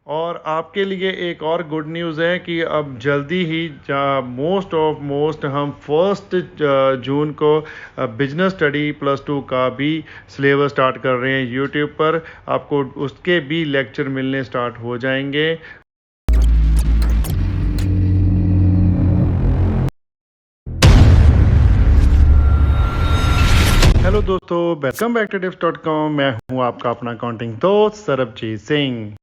और आपके लिए एक और गुड न्यूज़ है कि अब जल्दी ही मोस्ट हम 1 जून को बिजनेस स्टडी +2 का भी सिलेबस स्टार्ट कर रहे हैं यूट्यूब पर। आपको उसके भी लेक्चर मिलने स्टार्ट हो जाएंगे। हेलो दोस्तों, वेलकम बैक टू tips.com। मैं हूं आपका अपना अकाउंटिंग दोस्त सरबजीत सिंह।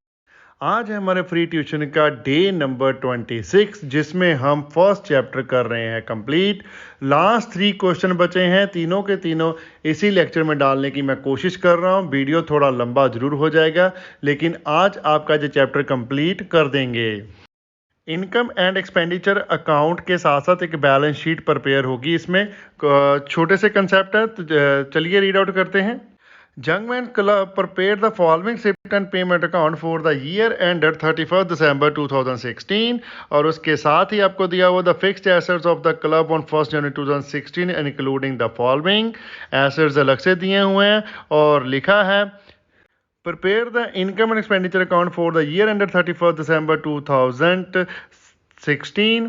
आज है हमारे फ्री ट्यूशन का डे नंबर 26, जिसमें हम फर्स्ट चैप्टर कर रहे हैं कंप्लीट। लास्ट 3 क्वेश्चन बचे हैं, तीनों के तीनों इसी लेक्चर में डालने की मैं कोशिश कर रहा हूं। वीडियो थोड़ा लंबा जरूर हो जाएगा, लेकिन आज आपका जो चैप्टर कंप्लीट कर देंगे। इनकम एंड एक्सपेंडिचर अकाउंट के साथ साथ एक बैलेंस शीट प्रिपेयर होगी। इसमें छोटे से कंसेप्ट है, तो चलिए रीड आउट करते हैं। जंगमैन club prepared the following receipt and payment account for the year ended 31st December 2016। और उसके साथ ही आपको दिया हुआ the fixed assets of the club on 1 January 2016 including the following. Assets अलग से दिए हुए हैं और लिखा है prepare the income and expenditure account for the year ended 31st December 2016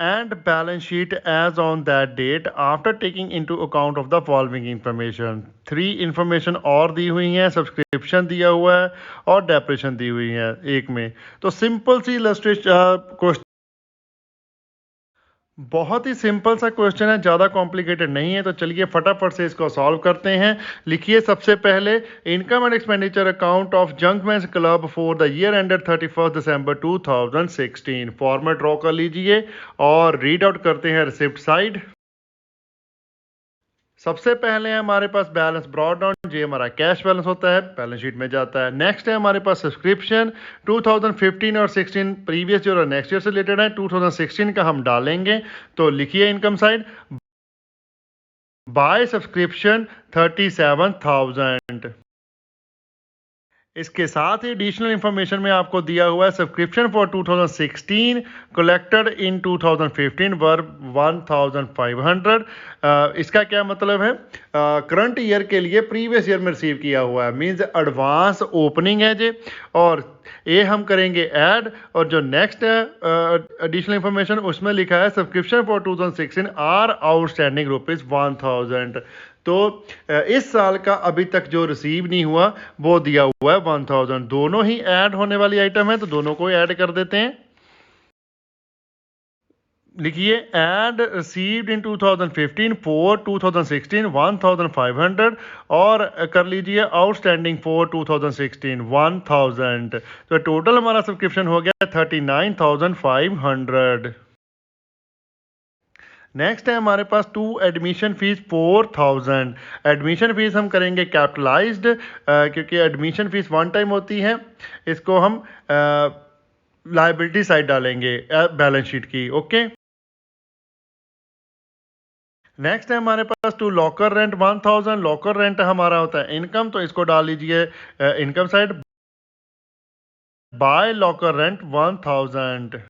and balance sheet as on that date after taking into account of the following information। 3 information और दी हुई हैं, सब्सक्रिप्शन दिया हुआ है और डेप्रेशन दी हुई है एक में। तो सिंपल सी इलस्ट्रेशन, बहुत ही सिंपल सा क्वेश्चन है, ज़्यादा कॉम्प्लिकेटेड नहीं है। तो चलिए फटाफट से इसको सॉल्व करते हैं। लिखिए सबसे पहले income and expenditure account of जंकमैन्स club for the year ended 31 December 2016। Format draw कर लीजिए और रीड आउट करते हैं रिसिप्ट साइड। सबसे पहले है हमारे पास बैलेंस ब्रॉट डाउन, जो हमारा कैश बैलेंस होता है, बैलेंस शीट में जाता है। नेक्स्ट है हमारे पास सब्सक्रिप्शन 2015 और 16 प्रीवियस ईयर और नेक्स्ट ईयर से रिलेटेड है। 2016 का हम डालेंगे, तो लिखिए इनकम साइड बाय सब्सक्रिप्शन 37,000। इसके साथ ही एडिशनल इंफॉर्मेशन में आपको दिया हुआ है सब्सक्रिप्शन फॉर 2016 कलेक्टेड इन 2015 वर 1,500। इसका क्या मतलब है? करंट ईयर के लिए प्रीवियस ईयर में रिसीव किया हुआ है, मींस एडवांस ओपनिंग है जे। और ये हम करेंगे ऐड, और जो नेक्स्ट है एडिशनल इंफॉर्मेशन, उसमें लिखा है सब्सक्रिप्शन फॉर 2016 आर आउटस्टैंडिंग ₹1,000। तो इस साल का अभी तक जो रिसीव नहीं हुआ वो दिया हुआ है 1,000। दोनों ही ऐड होने वाली आइटम है, तो दोनों को ऐड कर देते हैं। लिखिए ऐड रिसीव्ड इन 2015 फॉर 2016 1,500, और कर लीजिए आउटस्टैंडिंग फॉर 2016 1,000। तो टोटल हमारा सब्सक्रिप्शन हो गया 39,500। नेक्स्ट है हमारे पास 2 एडमिशन फीस 4,000। एडमिशन फीस हम करेंगे कैपिटलाइज्ड, क्योंकि एडमिशन फीस वन टाइम होती है। इसको हम लाइबिलिटी साइड डालेंगे बैलेंस शीट की। ओके। नेक्स्ट है हमारे पास 2 लॉकर रेंट 1,000। लॉकर रेंट हमारा होता है इनकम, तो इसको डाल लीजिए income side bye locker rent 1,000।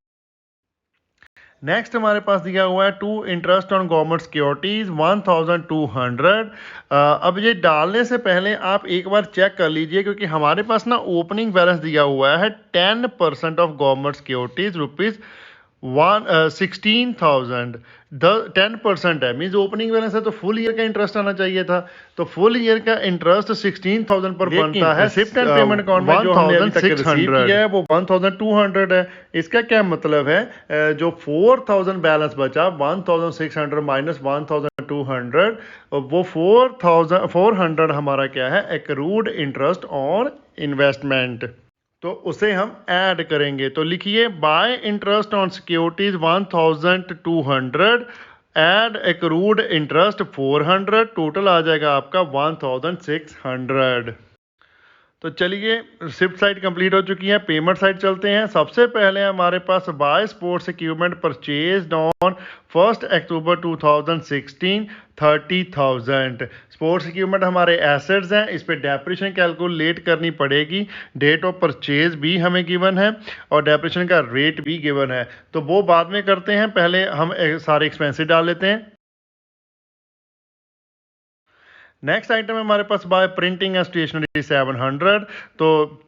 Next हमारे पास दिया हुआ है 2 इंटरेस्ट ऑन गवर्नमेंट सिक्योरिटीज 1,200। अब ये डालने से पहले आप एक बार चेक कर लीजिए, क्योंकि हमारे पास ना ओपनिंग बैलेंस दिया हुआ है 10% ऑफ गवर्नमेंट सिक्योरिटीज ₹16,000। 10% है, मीन्स ओपनिंग बैलेंस है, तो फुल ईयर का इंटरेस्ट आना चाहिए था। तो फुल ईयर का इंटरेस्ट 16,000 पर बनता है। शिफ्ट एंड पेमेंट अकाउंट में जो हमने अभी तक रिसीव किया है वो 1,200 है। इसका क्या मतलब है? जो 4,000 बैलेंस बचा, 1,600 माइनस 1,200, वो 400 हमारा क्या है? Accrued interest on investment. तो उसे हम ऐड करेंगे। तो लिखिए by interest on securities 1,200 add accrued interest 400, total आ जाएगा आपका 1,600। तो चलिए रिसिप्ट साइड कंप्लीट हो चुकी है, पेमेंट साइड चलते हैं। सबसे पहले हमारे पास by sports equipment purchased on 1 October 2016 30,000। Sports equipment हमारे एसेट्स हैं, इस पर डेप्रिशन कैलकुलेट करनी पड़ेगी। डेट ऑफ परचेज भी हमें गिवन है और डेप्रिशन का रेट भी गिवन है, तो वो बाद में करते हैं। पहले हम सारे एक्सपेंसेस डाल लेते हैं। नेक्स्ट आइटम है हमारे पास बाय प्रिंटिंग एंड स्टेशनरी 700। तो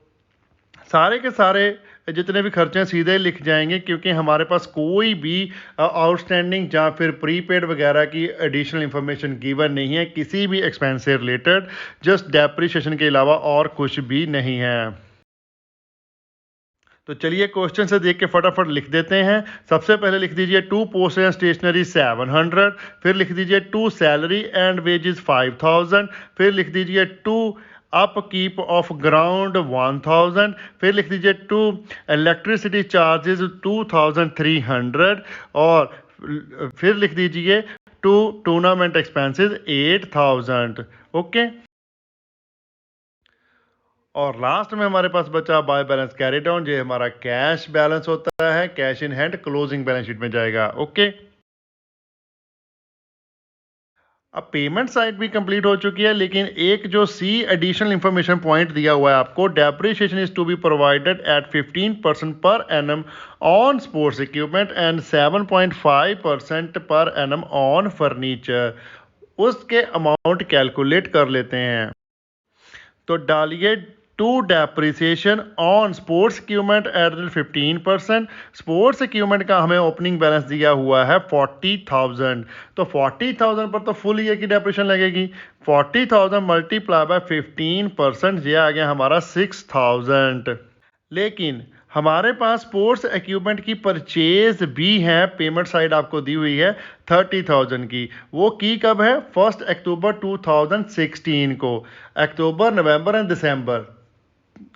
सारे के सारे जितने भी खर्चे सीधे लिख जाएंगे, क्योंकि हमारे पास कोई भी आउटस्टैंडिंग या फिर प्रीपेड वगैरह की एडिशनल इंफॉर्मेशन गिवन नहीं है किसी भी एक्सपेंस से रिलेटेड, जस्ट डेप्रिसिएशन के अलावा और कुछ भी नहीं है। तो चलिए क्वेश्चन से देख के फटाफट लिख देते हैं। सबसे पहले लिख दीजिए टू पोस्ट एंड स्टेशनरी 700, फिर लिख दीजिए टू सैलरी एंड वेजेस 5000, फिर लिख दीजिए टू अपकीप ऑफ ग्राउंड 1000, फिर लिख दीजिए टू इलेक्ट्रिसिटी चार्जेस 2300 और फिर लिख दीजिए टू टूर्नामेंट एक्सपेंसेस 8000। ओके, और लास्ट में हमारे पास बचा बाय बैलेंस कैरी डाउन, जो हमारा कैश बैलेंस होता है, cash in hand closing balance sheet में जाएगा। ओके, अब पेमेंट साइड भी कंप्लीट हो चुकी है, लेकिन एक जो सी एडिशनल इंफॉर्मेशन पॉइंट दिया हुआ है आपको, depreciation is to be provided at 15% per annum on sports equipment and 7.5% per annum on furniture. उसके अमाउंट कैलकुलेट कर लेते हैं। तो डालिए to depreciation on sports equipment at 15%। Sports equipment का हमें ओपनिंग बैलेंस दिया हुआ है 40,000, तो 40,000 पर तो फुल ईयर की डेप्रिसिएशन लगेगी। 40,000 मल्टीप्लाई बाय 15%, ये आ गया हमारा 6,000। लेकिन हमारे पास स्पोर्ट्स इक्विपमेंट की परचेज भी है, पेमेंट साइड आपको दी हुई है 30,000 की। वो की कब है? 1 अक्टूबर 2016 को। October, November and December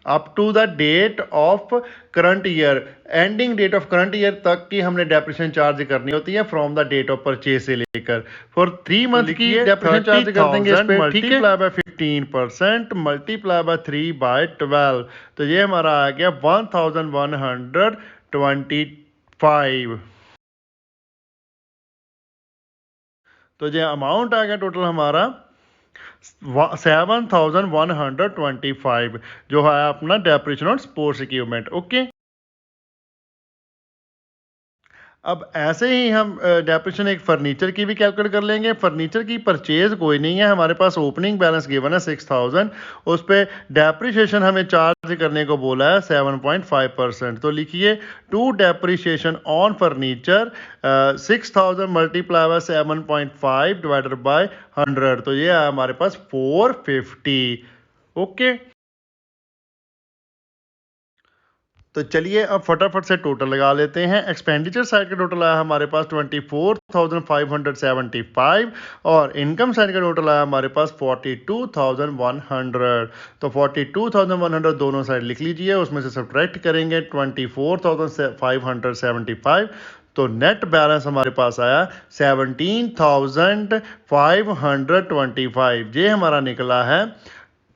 up to the date of current year, ending date of current year तक की हमने डेप्रिसिएशन चार्ज करनी होती है from the date of purchase से लेकर। फॉर 3 मंथ की डेप्रिसिएशन चार्ज कर देंगे इस पे, मल्टीप्लाई बाय 15%, मल्टीप्लाई बाय 3/12, तो ये हमारा आ गया 1125। तो ये अमाउंट आ गया टोटल हमारा 7,125, जो है अपना depreciation on sports equipment. Okay, अब ऐसे ही हम डेप्रिसिएशन एक फर्नीचर की भी कैलकुलेट कर लेंगे। फर्नीचर की परचेज कोई नहीं है, हमारे पास ओपनिंग बैलेंस गिवन है 6,000, उस पर डेप्रिसिएशन हमें चार्ज करने को बोला है 7.5%। तो लिखिए to depreciation on furniture 6,000 multiply by 7.5 divided by 100, तो ये है हमारे पास 450। ओके, तो चलिए अब फटाफट से टोटल लगा लेते हैं। एक्सपेंडिचर साइड का टोटल आया हमारे पास 24,575 और इनकम साइड का टोटल आया हमारे पास 42,100। तो 42,100 दोनों साइड लिख लीजिए, उसमें से सब्ट्रैक्ट करेंगे 24,575, तो नेट बैलेंस हमारे पास आया 17,525। ये हमारा निकला है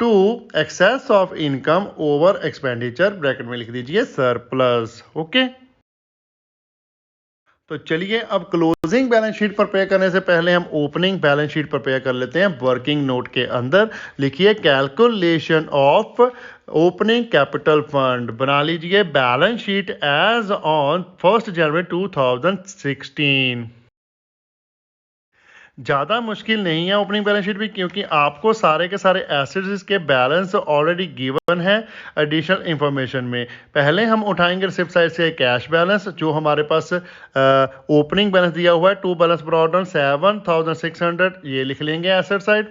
to excess of income over expenditure, bracket में लिख दीजिए सरप्लस। ओके, तो चलिए अब क्लोजिंग बैलेंस शीट प्रिपेयर करने से पहले हम ओपनिंग बैलेंस शीट प्रिपेयर कर लेते हैं। वर्किंग नोट के अंदर लिखिए calculation of opening capital fund, बना लीजिए बैलेंस शीट एज ऑन 1 जनवरी 2016। ज़्यादा मुश्किल नहीं है ओपनिंग बैलेंस शीट भी, क्योंकि आपको सारे के सारे एसेट्स के बैलेंस ऑलरेडी गिवन है एडिशनल इंफॉर्मेशन में। पहले हम उठाएंगे रिसिप्ट साइड से कैश बैलेंस, जो हमारे पास ओपनिंग बैलेंस दिया हुआ है टू बैलेंस ब्रॉट डाउन 7,600, ये लिख लेंगे एसेट साइड।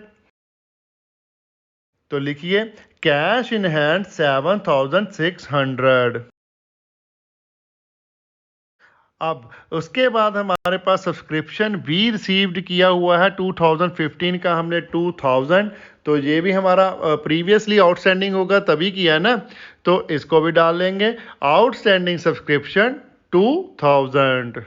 तो लिखिए कैश इन हैंड 7,600। अब उसके बाद हमारे पास सब्सक्रिप्शन भी रिसीव्ड किया हुआ है 2015 का, हमने 2000, तो ये भी हमारा प्रीवियसली आउटस्टैंडिंग होगा तभी किया है ना, तो इसको भी डाल लेंगे आउटस्टैंडिंग सब्सक्रिप्शन 2000।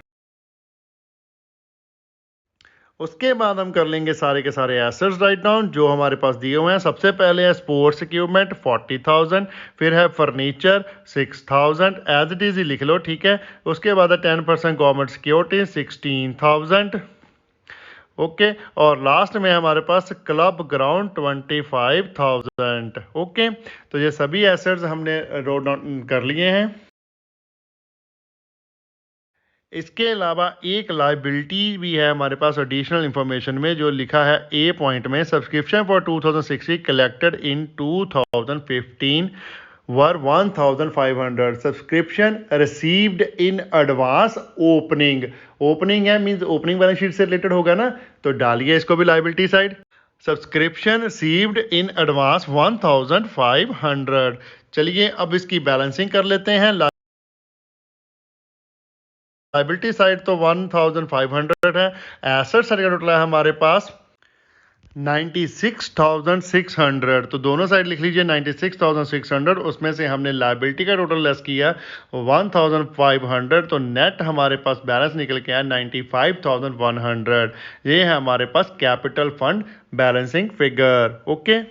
उसके बाद हम कर लेंगे सारे के सारे एसेट्स राइट डाउन जो हमारे पास दिए हुए हैं। सबसे पहले है स्पोर्ट्स इक्विपमेंट 40,000, फिर है फर्नीचर 6,000, एज इट इज ही लिख लो, ठीक है। उसके बाद है 10% गवर्नमेंट सिक्योरिटी 16,000। ओके, और लास्ट में हमारे पास क्लब ग्राउंड 25,000। ओके, तो ये सभी एसेट्स हमने नोट डाउन कर लिए हैं। इसके अलावा एक लाइबिलिटी भी है हमारे पास एडिशनल इंफॉर्मेशन में, जो लिखा है ए पॉइंट में, subscription for 2060 collected in 2015 were 1500। Subscription received in advance opening, opening है मींस ओपनिंग बैलेंस शीट से रिलेटेड होगा ना, तो डालिए इसको भी liability side. Subscription received in advance 1500। चलिए अब इसकी बैलेंसिंग कर लेते हैं। लायबिलिटी साइड तो 1500 है। एसेट साइड का टोटल है हमारे पास 96,600। तो दोनों साइड लिख लीजिए 96,600, उसमें से हमने लायबिलिटी का टोटल लेस किया 1500, तो नेट हमारे पास बैलेंस निकल के आया 95,100। ये है हमारे पास capital fund balancing figure. Okay,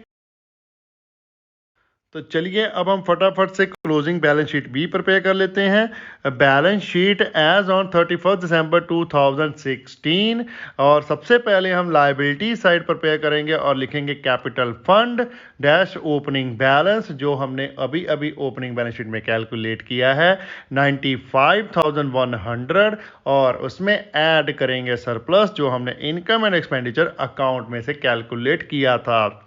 तो चलिए अब हम फटाफट से क्लोजिंग बैलेंस शीट भी प्रिपेयर कर लेते हैं। Balance sheet as on 31 December 2016, और सबसे पहले हम लायबिलिटी साइड प्रिपेयर करेंगे और लिखेंगे capital fund dash opening balance, जो हमने अभी अभी ओपनिंग बैलेंस शीट में कैलकुलेट किया है 95,100, और उसमें ऐड करेंगे सरप्लस जो हमने इनकम एंड एक्सपेंडिचर अकाउंट में से कैलकुलेट किया था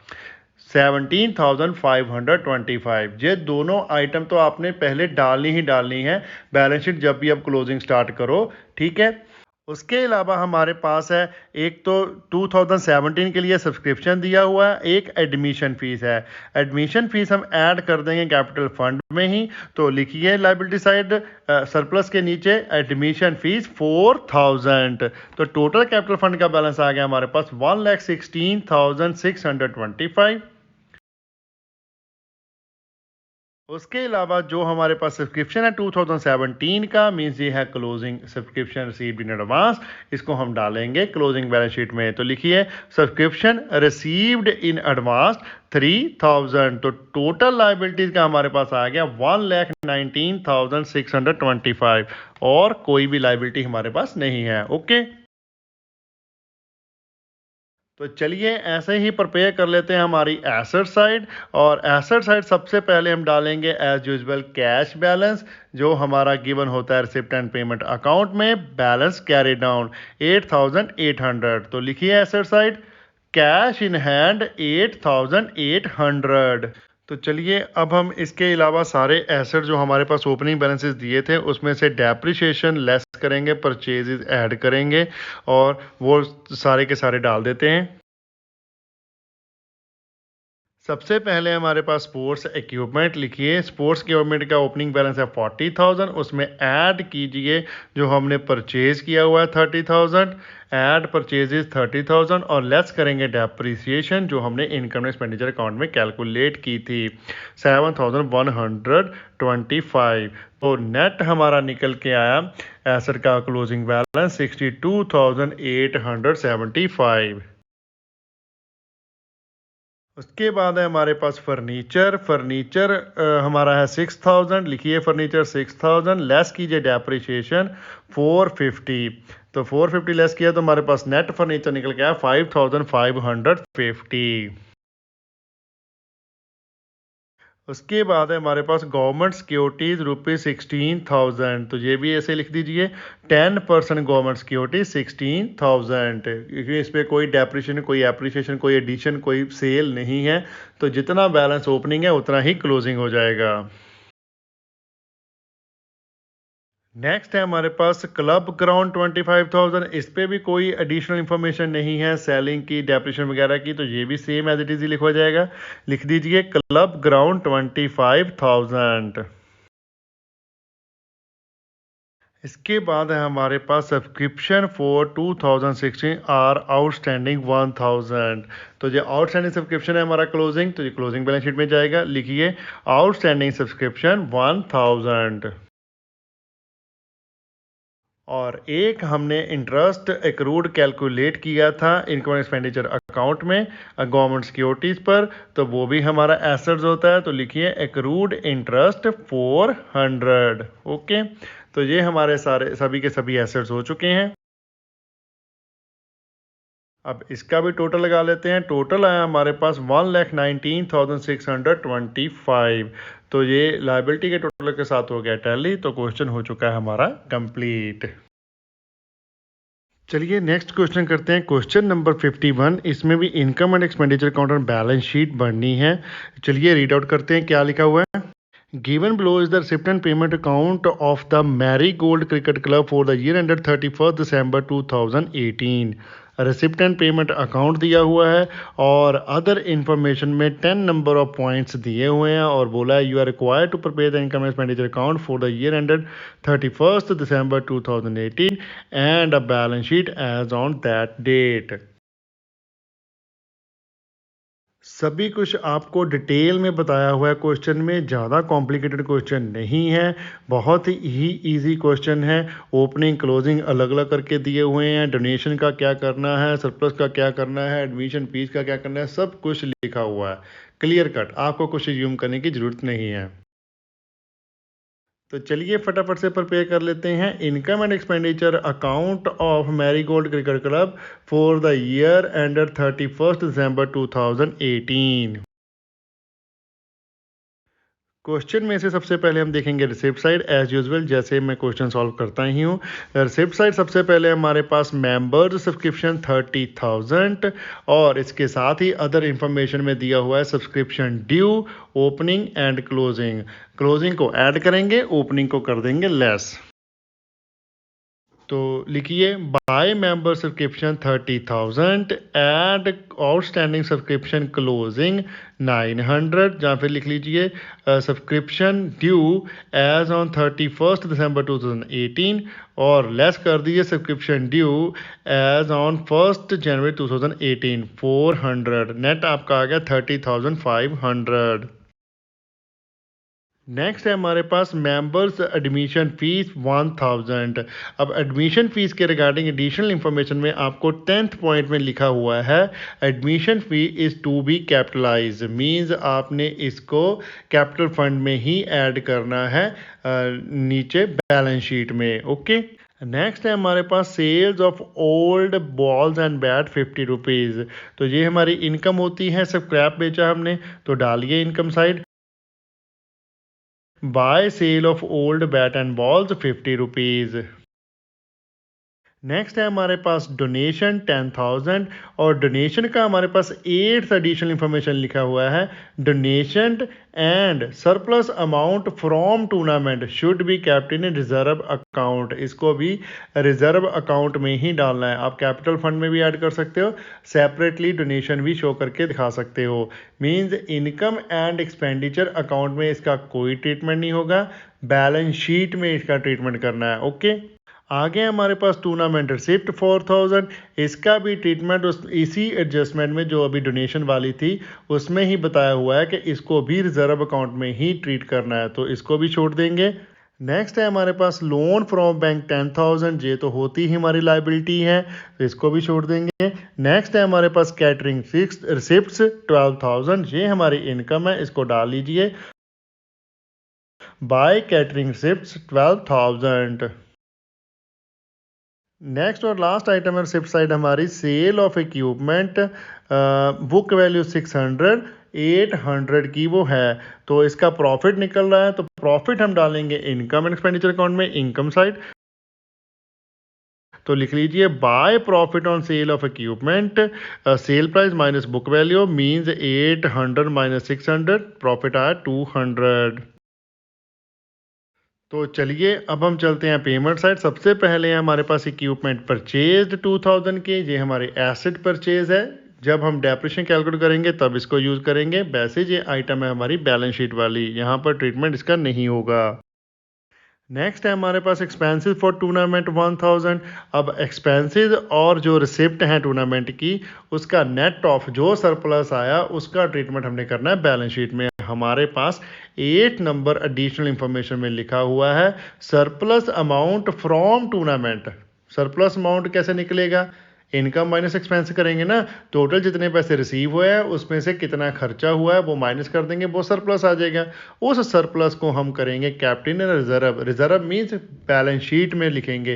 17,525। ये दोनों आइटम तो आपने पहले डालनी है बैलेंस शीट जब भी आप क्लोजिंग स्टार्ट करो, ठीक है। उसके अलावा हमारे पास है एक तो 2017 के लिए सब्सक्रिप्शन दिया हुआ है, एक एडमिशन फीस है। एडमिशन फीस हम ऐड कर देंगे कैपिटल फंड में ही, तो लिखिए लायबिलिटी साइड सरप्लस के नीचे एडमिशन फीस 4,000। तो टोटल कैपिटल फंड का बैलेंस आ गया हमारे पास 1,16,625। उसके अलावा जो हमारे पास सब्सक्रिप्शन है 2017 का, मींस ये है closing subscription received in advance, इसको हम डालेंगे क्लोजिंग बैलेंस शीट में। तो लिखिए सब्सक्रिप्शन रिसीव्ड इन एडवांस 3,000। तो टोटल लायबिलिटीज का हमारे पास आ गया 1,19,625, और कोई भी लायबिलिटी हमारे पास नहीं है। ओके, तो चलिए ऐसे ही प्रिपेयर कर लेते हैं हमारी एसेट साइड। और एसेट साइड सबसे पहले हम डालेंगे एज यूजुअल कैश बैलेंस, जो हमारा गिवन होता है रिसिप्ट एंड पेमेंट अकाउंट में, बैलेंस कैरी डाउन 8,800। तो लिखिए asset side cash in hand 8,800। तो चलिए अब हम इसके अलावा सारे एसेट जो हमारे पास ओपनिंग बैलेंसेस दिए थे उसमें से डेप्रिसिएशन लेस करेंगे, परचेजेस ऐड करेंगे, और वो सारे के सारे डाल देते हैं। सबसे पहले हमारे पास स्पोर्ट्स इक्विपमेंट लिखिए। स्पोर्ट्स इक्विपमेंट का ओपनिंग बैलेंस है 40,000, उसमें ऐड कीजिए जो हमने परचेज किया हुआ है 30,000, ऐड परचेजेस 30,000, और लेस करेंगे डेप्रिसिएशन जो हमने इनकम एक्सपेंडिचर अकाउंट में कैलकुलेट की थी 7,125। तो नेट हमारा निकल के आया एसेट का क्लोजिंग बैलेंस 62,875। उसके बाद है हमारे पास फर्नीचर। फर्नीचर हमारा है 6,000, लिखिए फर्नीचर 6,000, लेस कीजिए डेप्रिसिएशन 450। तो 450 लेस किया तो हमारे पास नेट फर्नीचर निकल गया 5,550। उसके बाद है हमारे पास गवर्नमेंट सिक्योरिटीज ₹16,000, तो ये भी ऐसे लिख दीजिए 10% गवर्नमेंट सिक्योरिटी 16,000, क्योंकि इस पर कोई डेप्रिसिएशन, कोई एप्रिसिएशन, कोई एडिशन, कोई सेल नहीं है, तो जितना बैलेंस ओपनिंग है उतना ही क्लोजिंग हो जाएगा। नेक्स्ट है हमारे पास क्लब ग्राउंड 25,000, इस पे भी कोई एडिशनल इन्फॉर्मेशन नहीं है सेलिंग की, डेप्रिसिएशन वगैरह की, तो ये भी सेम एज इट इज ही लिखा जाएगा। लिख दीजिए क्लब ग्राउंड 25,000। इसके बाद है हमारे पास सब्सक्रिप्शन फॉर 2016 आर आउटस्टैंडिंग 1,000। तो ये आउटस्टैंडिंग सब्सक्रिप्शन है हमारा क्लोजिंग, तो ये क्लोजिंग बैलेंस शीट में जाएगा। लिखिए आउटस्टैंडिंग सब्सक्रिप्शन 1,000। और एक हमने इंटरेस्ट एक्रूड कैलकुलेट किया था इनकम एक्सपेंडिचर अकाउंट में गवर्नमेंट सिक्योरिटीज़ पर, तो वो भी हमारा एसेट्स होता है। तो लिखिए एक्रूड इंटरेस्ट 400। ओके, तो ये हमारे सारे सभी के सभी एसेट्स हो चुके हैं। अब इसका भी टोटल लगा लेते हैं। टोटल आया हमारे पास 1,19,625। तो ये लायबिलिटी के टोटल के साथ हो गया टैली, तो क्वेश्चन हो चुका है हमारा कंप्लीट। चलिए नेक्स्ट क्वेश्चन करते हैं, क्वेश्चन नंबर 51। इसमें भी इनकम एंड एक्सपेंडिचर अकाउंट और बैलेंस शीट बननी है। चलिए रीड आउट करते हैं क्या लिखा हुआ है। Given below is the receipt and payment account of the Marigold Cricket Club for the year ended 31st December 2018. Receipt and payment account दिया हुआ है और अदर इन्फॉर्मेशन में 10 नंबर ऑफ पॉइंट्स दिए हुए हैं और बोला है you are required to prepare the income expenditure account for the year ended 31st December 2018 and a balance sheet as on that date. सभी कुछ आपको डिटेल में बताया हुआ है क्वेश्चन में, ज़्यादा कॉम्प्लिकेटेड क्वेश्चन नहीं है, बहुत ही इजी क्वेश्चन है। ओपनिंग क्लोजिंग अलग अलग करके दिए हुए हैं, डोनेशन का क्या करना है, सरप्लस का क्या करना है, एडमिशन फीस का क्या करना है, सब कुछ लिखा हुआ है क्लियर कट, आपको कुछ यूम करने की ज़रूरत नहीं है। तो चलिए फटाफट से प्रिपेयर कर लेते हैं income and expenditure account of Marigold Cricket club for the year ended 31st December 2018। Question में से सबसे पहले हम देखेंगे रिसिप्ट साइड एज यूजुअल, जैसे मैं क्वेश्चन सॉल्व करता ही हूँ। रिसिप्ट साइड सबसे पहले हमारे पास मेंबर्स सब्सक्रिप्शन 30,000 और इसके साथ ही अदर इंफॉर्मेशन में दिया हुआ है subscription due, opening and closing. Closing को ऐड करेंगे, ओपनिंग को कर देंगे लेस। तो लिखिए by member subscription 30,000 add outstanding subscription closing 900, या फिर लिख लीजिए subscription due as on 31st December 2018 और लेस कर दीजिए subscription due as on 1st January 2018 400। Net आपका आ गया 30,500। नेक्स्ट है हमारे पास मेंबर्स एडमिशन फीस 1000। अब एडमिशन फीस के रिगार्डिंग एडिशनल इंफॉर्मेशन में आपको 10th पॉइंट में लिखा हुआ है admission fee is to be capitalize, means आपने इसको कैपिटल फंड में ही ऐड करना है नीचे बैलेंस शीट में। ओके नेक्स्ट है हमारे पास sales of old balls and bat 50 rupees. तो ये हमारी इनकम होती है, सब क्रैप बेचा हमने तो डालिए income side. Buy sale of old bat and balls 50 rupees। Next है हमारे पास डोनेशन 10,000 और डोनेशन का हमारे पास 8th एडिशनल इंफॉर्मेशन लिखा हुआ है donation and surplus amount from tournament should be kept in reserve account. इसको भी रिजर्व अकाउंट में ही डालना है। आप कैपिटल फंड में भी ऐड कर सकते हो, सेपरेटली डोनेशन भी शो करके दिखा सकते हो। Means income and expenditure account में इसका कोई ट्रीटमेंट नहीं होगा, बैलेंस शीट में इसका ट्रीटमेंट करना है। ओके आगे हमारे पास टूर्नामेंट रिसिप्ट 4000, इसका भी ट्रीटमेंट इसी एडजस्टमेंट में जो अभी डोनेशन वाली थी उसमें ही बताया हुआ है कि इसको भी रिजर्व अकाउंट में ही ट्रीट करना है, तो इसको भी छोड़ देंगे। नेक्स्ट है हमारे पास लोन फ्रॉम बैंक 10,000, ये तो होती ही हमारी लाइबिलिटी है तो इसको भी छोड़ देंगे। नेक्स्ट है हमारे पास कैटरिंग फिक्स रिसिप्ट्स 12,000, ये हमारी इनकम है, इसको डाल लीजिए बाय कैटरिंग रिसिप्ट्स 12,000। नेक्स्ट और लास्ट आइटम है रिसिप्ट साइड हमारी sale of equipment, book value 600, 800 की वो है, तो इसका प्रॉफिट निकल रहा है तो प्रॉफिट हम डालेंगे इनकम एंड एक्सपेंडिचर अकाउंट में इनकम साइड। तो लिख लीजिए by profit on sale of equipment sale price minus book value means 800 minus 600, profit आया 200। तो चलिए अब हम चलते हैं पेमेंट साइड। सबसे पहले हमारे पास इक्विपमेंट परचेज्ड 2000 के, ये हमारे एसेट परचेज है, जब हम डेप्रिसिएशन कैलकुलेट करेंगे तब इसको यूज़ करेंगे। वैसे ये आइटम है हमारी बैलेंस शीट वाली, यहाँ पर ट्रीटमेंट इसका नहीं होगा। नेक्स्ट है हमारे पास एक्सपेंसेस फॉर टूर्नामेंट 1000। अब एक्सपेंसेस और जो रिसिप्ट हैं टूर्नामेंट की उसका नेट ऑफ जो सरप्लस आया उसका ट्रीटमेंट हमने करना है बैलेंस शीट में। हमारे पास 8 नंबर एडिशनल इंफॉर्मेशन में लिखा हुआ है surplus amount from tournament. Surplus amount कैसे निकलेगा, इनकम माइनस एक्सपेंस करेंगे ना, टोटल जितने पैसे रिसीव हुए हैं उसमें से कितना खर्चा हुआ है वो माइनस कर देंगे, वो सरप्लस आ जाएगा। उस सरप्लस को हम करेंगे captain reserve. Reserve means balance sheet में लिखेंगे,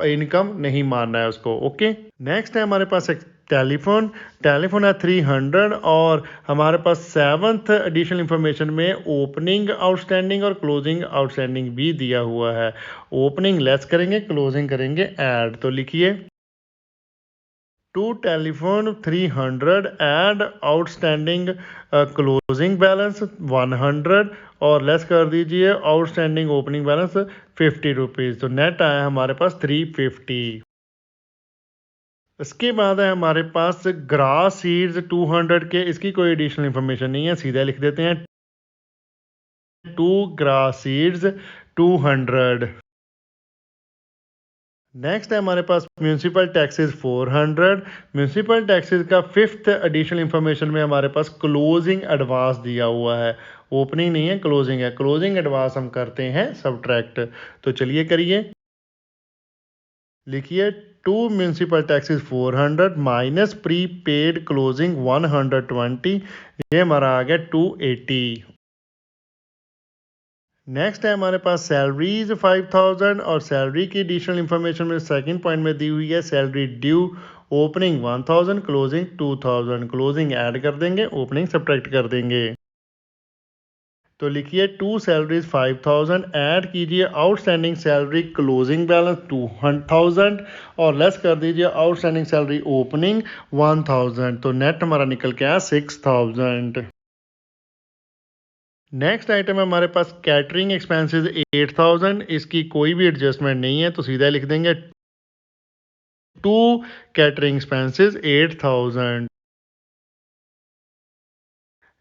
इनकम नहीं मानना है उसको। ओके नेक्स्ट है हमारे पास एक टेलीफोन है 300 और हमारे पास 7th एडिशनल इंफॉर्मेशन में ओपनिंग आउटस्टैंडिंग और क्लोजिंग आउटस्टैंडिंग भी दिया हुआ है। ओपनिंग लेस करेंगे, क्लोजिंग करेंगे ऐड। तो लिखिए to telephone 300 add outstanding closing balance 100 और लेस कर दीजिए आउटस्टैंडिंग ओपनिंग बैलेंस 50 रुपीज़, तो नेट आया हमारे पास 350। इसके बाद है हमारे पास ग्रास सीड्स 200 के, इसकी कोई एडिशनल इन्फॉर्मेशन नहीं है, सीधा लिख देते हैं 2 ग्रास सीड्स 200। नेक्स्ट है हमारे पास म्यूनसिपल टैक्सेस 400। म्यूनसिपल टैक्सेस का फिफ्थ एडिशनल इंफॉर्मेशन में हमारे पास क्लोजिंग एडवांस दिया हुआ है, ओपनिंग नहीं है क्लोजिंग है। क्लोजिंग एडवांस हम करते हैं सबट्रैक्ट, तो चलिए करिए, लिखिए 2 municipal taxes 400 minus pre paid closing 120, ये हमारा आ गया 280। नेक्स्ट है हमारे पास सैलरीज 5000 और सैलरी की एडिशनल इंफॉर्मेशन में सेकंड पॉइंट में दी हुई है salary due opening 1000 closing 2000, closing add कर देंगे ओपनिंग सब्ट्रैक्ट कर देंगे। तो लिखिए 2 सैलरीज 5000 ऐड कीजिए आउटस्टैंडिंग सैलरी क्लोजिंग बैलेंस 2000 और लेस कर दीजिए आउटस्टैंडिंग सैलरी ओपनिंग 1000, तो नेट हमारा निकल के आया 6000। नेक्स्ट आइटम है हमारे पास कैटरिंग एक्सपेंसेस 8000, इसकी कोई भी एडजस्टमेंट नहीं है, तो सीधा लिख देंगे 2 कैटरिंग एक्सपेंसेस 8000।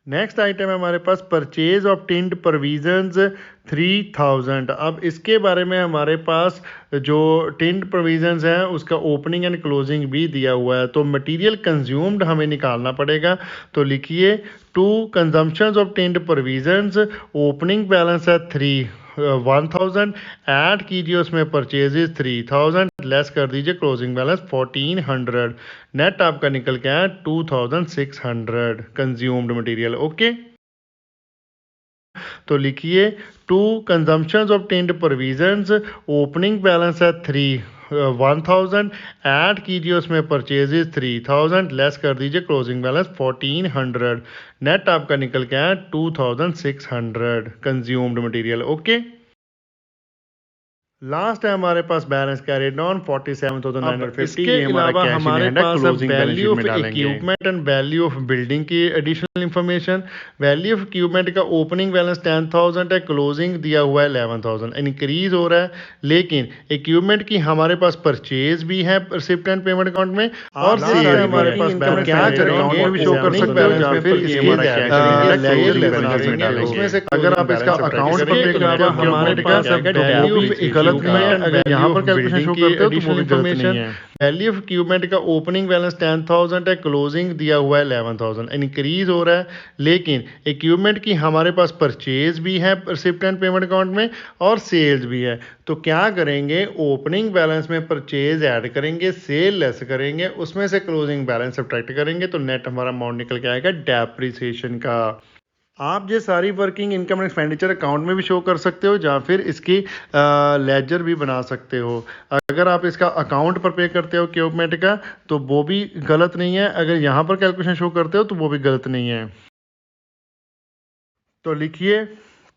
नेक्स्ट आइटम है हमारे पास परचेज ऑफ टिंड प्रोविजंस 3000। अब इसके बारे में हमारे पास जो टिंड प्रोविजंस हैं उसका ओपनिंग एंड क्लोजिंग भी दिया हुआ है, तो मटेरियल कंज्यूम्ड हमें निकालना पड़ेगा। तो लिखिए 2 consumptions of tinned provisions, opening balance है 1000, ऐड कीजिए उसमें परचेजेस 3000, लेस कर दीजिए क्लोजिंग बैलेंस 1400, नेट आपका निकल के आया 2600 कंज्यूम्ड मटेरियल। ओके, तो लिखिए 2 consumptions of tinned provisions, opening balance है 1000, ऐड कीजिए उसमें परचेजेस 3000, लेस कर दीजिए क्लोजिंग बैलेंस 1400, नेट आपका निकल के आया 2600 कंज्यूम्ड मटेरियल। ओके, लास्ट है हमारे पास बैलेंस कैरिड ऑन 47,950। इसके अलावा हमारे पास value of equipment and value of building की additional information. Value of equipment का ओपनिंग बैलेंस 10,000 है, क्लोजिंग दिया हुआ है 11,000, इंक्रीज हो रहा है, लेकिन इक्विपमेंट की हमारे पास परचेज भी है रिसिप्ट एंड पेमेंट अकाउंट में और सेल हमारे पास बैलेंस क्या करेंगे भी शो कर सकते हो, या फिर उसमें से अगर आप इसका अकाउंट पर देखो हमारे पास वैल्यू ऑफ अगर यहाँ पर कैलकुलेशन शो करते हो तो वो भी गलत नहीं है। वैल्यू ऑफ इक्विपमेंट का ओपनिंग बैलेंस 10,000 है, क्लोजिंग दिया हुआ है 11,000, इंक्रीज हो रहा है, लेकिन इक्विपमेंट की हमारे पास परचेज भी है रिसिप्ट एंड पेमेंट अकाउंट में और सेल्स भी है। तो क्या करेंगे, ओपनिंग बैलेंस में परचेज ऐड करेंगे, सेल लेस करेंगे, उसमें से क्लोजिंग बैलेंस सब्ट्रैक्ट करेंगे, तो नेट हमारा अमाउंट निकल के आएगा डेप्रिसिएशन का। आप ये सारी working income and expenditure account में भी शो कर सकते हो, या फिर इसकी लेजर भी बना सकते हो। अगर आप इसका अकाउंट पर पे करते हो इक्विपमेंट का तो वो भी गलत नहीं है, अगर यहाँ पर कैलकुलेशन शो करते हो तो वो भी गलत नहीं है। तो लिखिए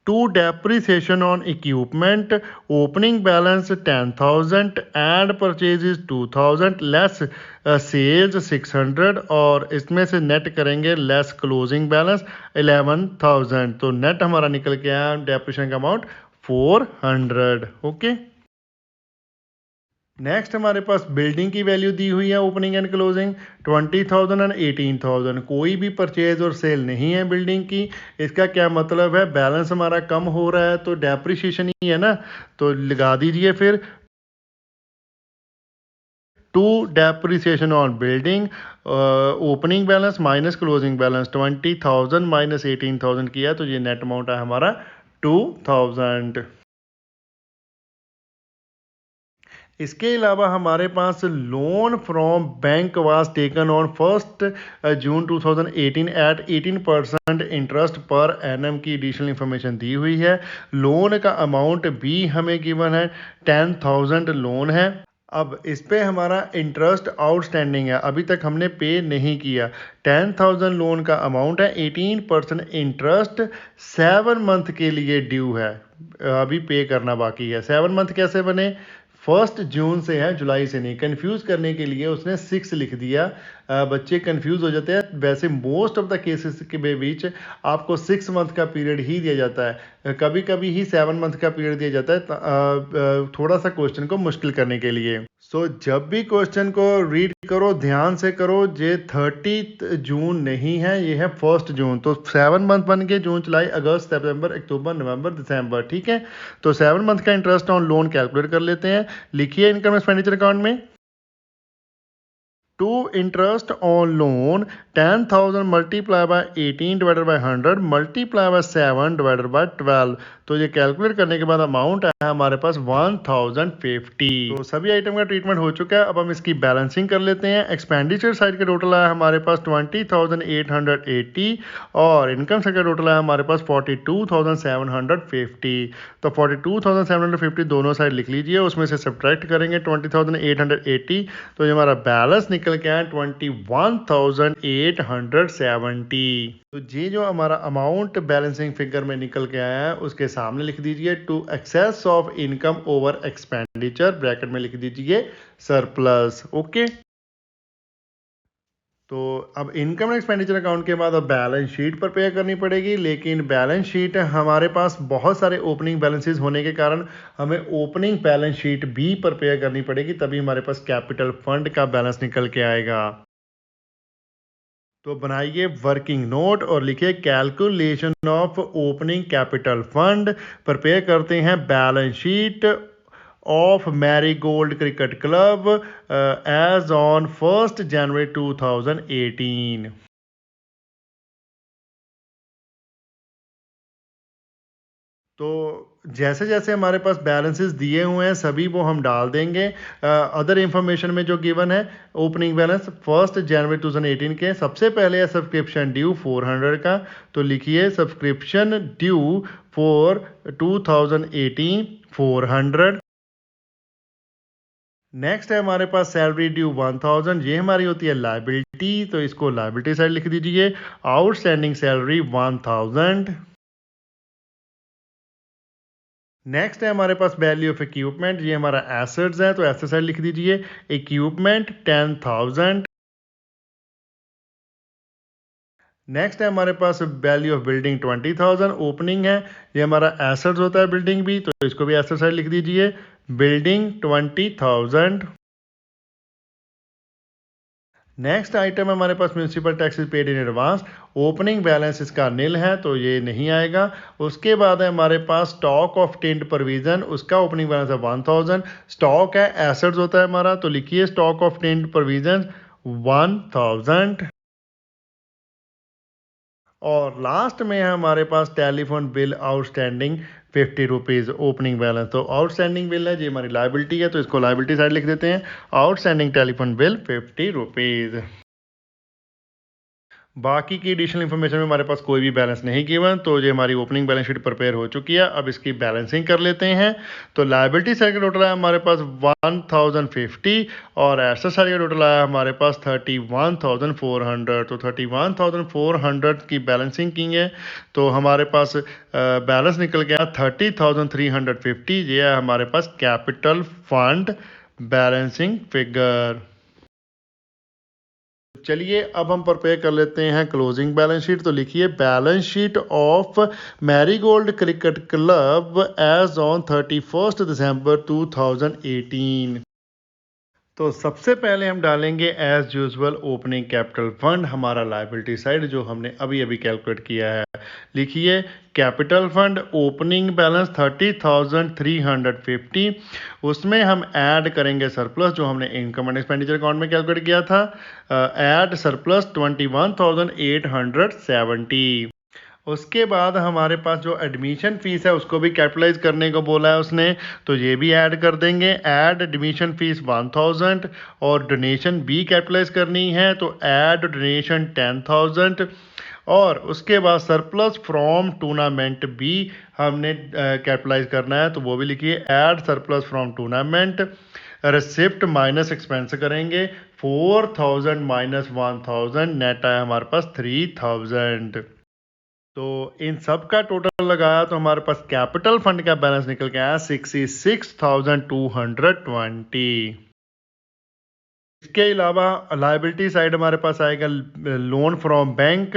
2 depreciation on equipment, opening balance 10,000, add purchases 2,000, less sales 600 और इसमें से नेट करेंगे लेस क्लोजिंग बैलेंस 11,000, तो नेट हमारा निकल के आया डेप्रिसिएशन का अमाउंट 400। ओके, नेक्स्ट हमारे पास बिल्डिंग की वैल्यू दी हुई है ओपनिंग एंड क्लोजिंग 20,000 एंड 18,000, कोई भी परचेज और सेल नहीं है बिल्डिंग की। इसका क्या मतलब है, बैलेंस हमारा कम हो रहा है तो डेप्रिसिएशन ही है ना, तो लगा दीजिए फिर 2 depreciation on building, opening balance minus closing balance 20,000 minus 18,000 किया, तो ये नेट अमाउंट है हमारा 2,000। इसके अलावा हमारे पास loan from bank was taken on 1 June 2018 at 18% interest per annum की एडिशनल इंफॉर्मेशन दी हुई है। लोन का अमाउंट भी हमें गिवन है 10,000 लोन है। अब इस पे हमारा इंटरेस्ट आउटस्टैंडिंग है, अभी तक हमने पे नहीं किया। 10,000 लोन का अमाउंट है, 18% इंटरेस्ट 7 मंथ के लिए ड्यू है, अभी पे करना बाकी है। 7 मंथ कैसे बने, 1 जून से है, जुलाई से नहीं। कंफ्यूज करने के लिए उसने 6 लिख दिया। बच्चे कंफ्यूज हो जाते हैं। वैसे मोस्ट ऑफ द केसेस के बीच आपको 6 मंथ का पीरियड ही दिया जाता है, कभी कभी ही 7 मंथ का पीरियड दिया जाता है, थोड़ा सा क्वेश्चन को मुश्किल करने के लिए। जब भी क्वेश्चन को रीड करो ध्यान से करो, ये 30 जून नहीं है, ये है 1 जून। तो 7 मंथ बन के जून, जुलाई, अगस्त, सितंबर, अक्टूबर, नवंबर, दिसंबर। ठीक है, तो 7 मंथ का इंटरेस्ट ऑन लोन कैलकुलेट कर लेते हैं। लिखिए इनकम एक्सपेंडिचर अकाउंट में, to interest on loan 10,000 multiply by 18 divided by 100 multiply by 7 divided by 12। तो ये कैलकुलेट करने के बाद अमाउंट है हमारे पास 1050। तो सभी आइटम का ट्रीटमेंट हो चुका है। अब हम इसकी बैलेंसिंग कर लेते हैं। एक्सपेंडिचर साइड का टोटल है हमारे पास 20,880 और इनकम साइड का टोटल है हमारे पास 42,750। तो 42,750 दोनों साइड लिख लीजिए, उसमें से सब्ट्रैक्ट करेंगे 20,880, तो ये हमारा बैलेंस निकल के आया 21,870। तो ये जो हमारा अमाउंट बैलेंसिंग फिगर में निकल के आया है उसके सामने लिख दीजिए to excess of income over expenditure, bracket में लिख दीजिए सरप्लस। ओके, तो अब इनकम एक्सपेंडिचर अकाउंट के बाद अब बैलेंस शीट प्रिपेयर करनी पड़ेगी, लेकिन बैलेंस शीट हमारे पास बहुत सारे ओपनिंग बैलेंसेस होने के कारण हमें ओपनिंग बैलेंस शीट भी प्रिपेयर करनी पड़ेगी, तभी हमारे पास कैपिटल फंड का बैलेंस निकल के आएगा। तो बनाइए वर्किंग नोट और लिखिए calculation of opening capital fund. Prepare करते हैं balance sheet of Marigold Cricket Club as on 1 जनवरी 2018। तो जैसे जैसे हमारे पास बैलेंसेस दिए हुए हैं सभी वो हम डाल देंगे। अदर इंफॉर्मेशन में जो गिवन है ओपनिंग बैलेंस 1 जनवरी 2018 के, सबसे पहले है सब्सक्रिप्शन ड्यू 400 का, तो लिखिए सब्सक्रिप्शन ड्यू फॉर 2018 400। नेक्स्ट है हमारे पास सैलरी ड्यू 1000, ये हमारी होती है लाइबिलिटी, तो इसको लाइबिलिटी साइड लिख दीजिए। Outstanding salary 1000। नेक्स्ट है हमारे पास वैल्यू ऑफ इक्विपमेंट, ये हमारा एसेट्स है, तो एसेट साइड लिख दीजिए इक्विपमेंट 10,000। नेक्स्ट है हमारे पास वैल्यू ऑफ बिल्डिंग 20,000, ओपनिंग है, ये हमारा एसेट्स होता है बिल्डिंग भी, तो इसको भी एसेट साइड लिख दीजिए बिल्डिंग 20,000। नेक्स्ट आइटम है हमारे पास municipal taxes paid in advance, opening balance इसका नील है तो ये नहीं आएगा। उसके बाद है हमारे पास स्टॉक ऑफ टेंट प्रोविजन, उसका ओपनिंग बैलेंस है 1000। स्टॉक है एसेट्स होता है हमारा, तो लिखिए स्टॉक ऑफ टेंट प्रोविजन 1000। और लास्ट में है हमारे पास telephone bill outstanding 50 rupees, opening balance. तो आउटस्टैंडिंग बिल है, ये हमारी लाइबिलिटी है, तो इसको लाइबिलिटी साइड लिख देते हैं आउटस्टैंडिंग टेलीफोन बिल 50 रुपीज़। बाकी की एडिशनल इन्फॉर्मेशन में हमारे पास कोई भी बैलेंस नहीं गिवन, तो ये हमारी ओपनिंग बैलेंस शीट प्रिपेयर हो चुकी है। अब इसकी बैलेंसिंग कर लेते हैं। तो लाइबिलिटी साइड का टोटल है हमारे पास 1050 और एसेट साइड का टोटल है हमारे पास 31,400। तो 31,400 की बैलेंसिंग की है, तो हमारे पास बैलेंस निकल गया 30,350। ये है हमारे पास कैपिटल फंड बैलेंसिंग फिगर। चलिए अब हम प्रिपेयर कर लेते हैं क्लोजिंग बैलेंस शीट। तो लिखिए balance sheet of Marigold Cricket Club as on 31 दिसंबर 2018। तो सबसे पहले हम डालेंगे as usual opening capital fund, हमारा लायबिलिटी साइड जो हमने अभी अभी कैलकुलेट किया है। लिखिए कैपिटल फंड ओपनिंग बैलेंस 30,350, उसमें हम ऐड करेंगे सरप्लस जो हमने इनकम एंड एक्सपेंडिचर अकाउंट में कैलकुलेट किया था। Add surplus 21,870। उसके बाद हमारे पास जो एडमिशन फीस है उसको भी कैपिटलाइज करने को बोला है उसने, तो ये भी ऐड कर देंगे। ऐड एडमिशन फीस 1000 और डोनेशन भी कैपिटलाइज करनी है, तो ऐड डोनेशन 10,000। और उसके बाद सरप्लस फ्रॉम टूर्नामेंट भी हमने कैपिटलाइज करना है, तो वो भी लिखिए add surplus from tournament. Receipt minus expense करेंगे 4,000 माइनस 1000, नेट आया हमारे पास 3000। तो इन सब का टोटल लगाया तो हमारे पास कैपिटल फंड का बैलेंस निकल के आया 66,220। इसके अलावा लाइबिलिटी साइड हमारे पास आएगा लोन फ्रॉम बैंक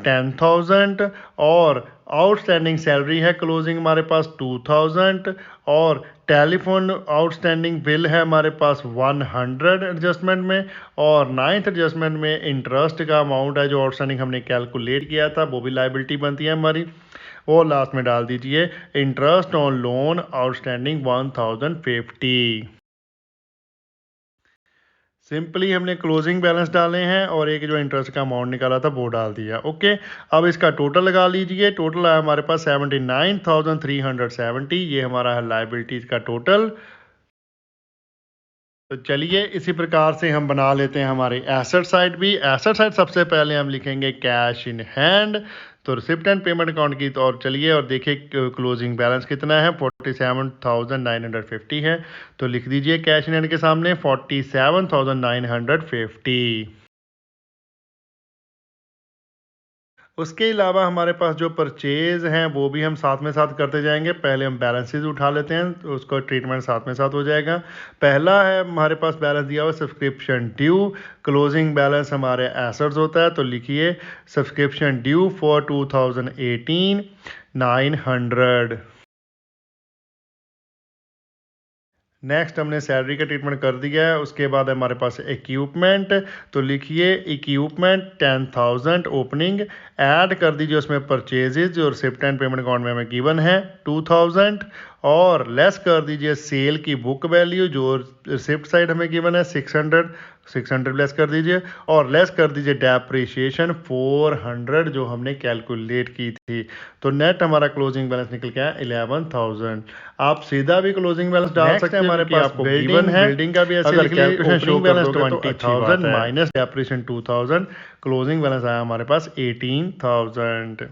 10,000 और आउटस्टैंडिंग सैलरी है क्लोजिंग हमारे पास 2,000 और टेलीफोन आउटस्टैंडिंग बिल है हमारे पास 100 एडजस्टमेंट में और नाइन्थ एडजस्टमेंट में इंटरेस्ट का अमाउंट है जो आउटस्टैंडिंग हमने कैलकुलेट किया था वो भी लाइबिलिटी बनती है हमारी। वो लास्ट में डाल दीजिए interest on loan outstanding 1,050। Simply हमने क्लोजिंग बैलेंस डाले हैं और एक जो इंटरेस्ट का अमाउंट निकाला था वो डाल दिया। ओके, अब इसका टोटल लगा लीजिए। टोटल है हमारे पास 79,370। ये हमारा है लाइबिलिटीज का टोटल। तो चलिए इसी प्रकार से हम बना लेते हैं हमारे एसेट साइड भी। एसेट साइड सबसे पहले हम लिखेंगे कैश इन हैंड, तो रिसिप्ट एंड पेमेंट अकाउंट की। तो और चलिए और देखिए क्लोजिंग बैलेंस कितना है, 47,950 है। तो लिख दीजिए कैश इन हैंड के सामने 47,950। उसके अलावा हमारे पास जो परचेज हैं वो भी हम साथ में साथ करते जाएंगे। पहले हम बैलेंसेज उठा लेते हैं तो उसका ट्रीटमेंट साथ में साथ हो जाएगा। पहला है हमारे पास बैलेंस दिया हुआ सब्सक्रिप्शन ड्यू। क्लोजिंग बैलेंस हमारे एसेट्स होता है, तो लिखिए सब्सक्रिप्शन ड्यू फॉर 2018 900। नेक्स्ट हमने सैलरी का ट्रीटमेंट कर दिया है। उसके बाद हमारे पास इक्विपमेंट, तो लिखिए इक्विपमेंट 10,000 ओपनिंग, ऐड कर दीजिए उसमें परचेजेज और रिसिप्ट एंड पेमेंट अकाउंट में हमें गिवन है 2,000 और लेस कर दीजिए सेल की बुक वैल्यू जो रिसिप्ट साइड हमें गिवन है 600 लेस कर दीजिए और लेस कर दीजिए डेप्रिसिएशन 400 जो हमने कैलकुलेट की थी। तो नेट हमारा क्लोजिंग बैलेंस निकल गया 11,000। आप सीधा भी क्लोजिंग बैलेंस डाल सकते हैं, हमारे पास आपको गिवन है। बिल्डिंग का भी ऐसे लिख लीजिए opening balance 20,000 minus depreciation 2,000, closing balance आया हमारे पास 18,000।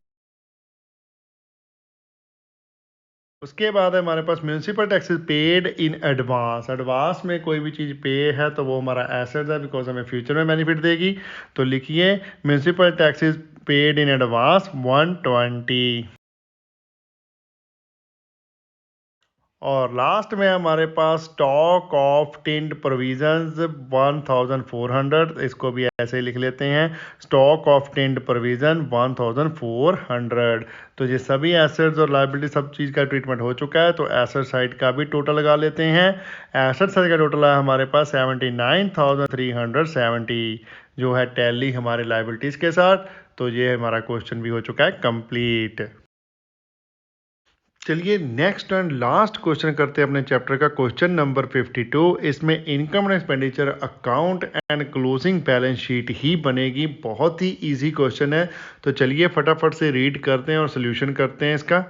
उसके बाद है हमारे पास municipal taxes paid in advance. Advance में कोई भी चीज़ पे है तो वो हमारा एसेट है बिकॉज हमें फ्यूचर में बेनिफिट देगी। तो लिखिए municipal taxes paid in advance 120। और लास्ट में हमारे पास स्टॉक ऑफ टिंड प्रोविजंस 1,400। इसको भी ऐसे ही लिख लेते हैं स्टॉक ऑफ टिंड प्रोविजन 1,400। तो ये सभी एसेट्स और लायबिलिटी सब चीज़ का ट्रीटमेंट हो चुका है। तो एसेट साइड का भी टोटल लगा लेते हैं। एसेट साइड का टोटल है हमारे पास 79,370 जो है टैली हमारे लायबिलिटीज़ के साथ। तो ये हमारा क्वेश्चन भी हो चुका है कंप्लीट। चलिए नेक्स्ट एंड लास्ट क्वेश्चन करते हैं अपने चैप्टर का, क्वेश्चन नंबर 52। इसमें income and expenditure account and closing balance sheet ही बनेगी। बहुत ही इजी क्वेश्चन है, तो चलिए फटाफट से रीड करते हैं और सोल्यूशन करते हैं इसका।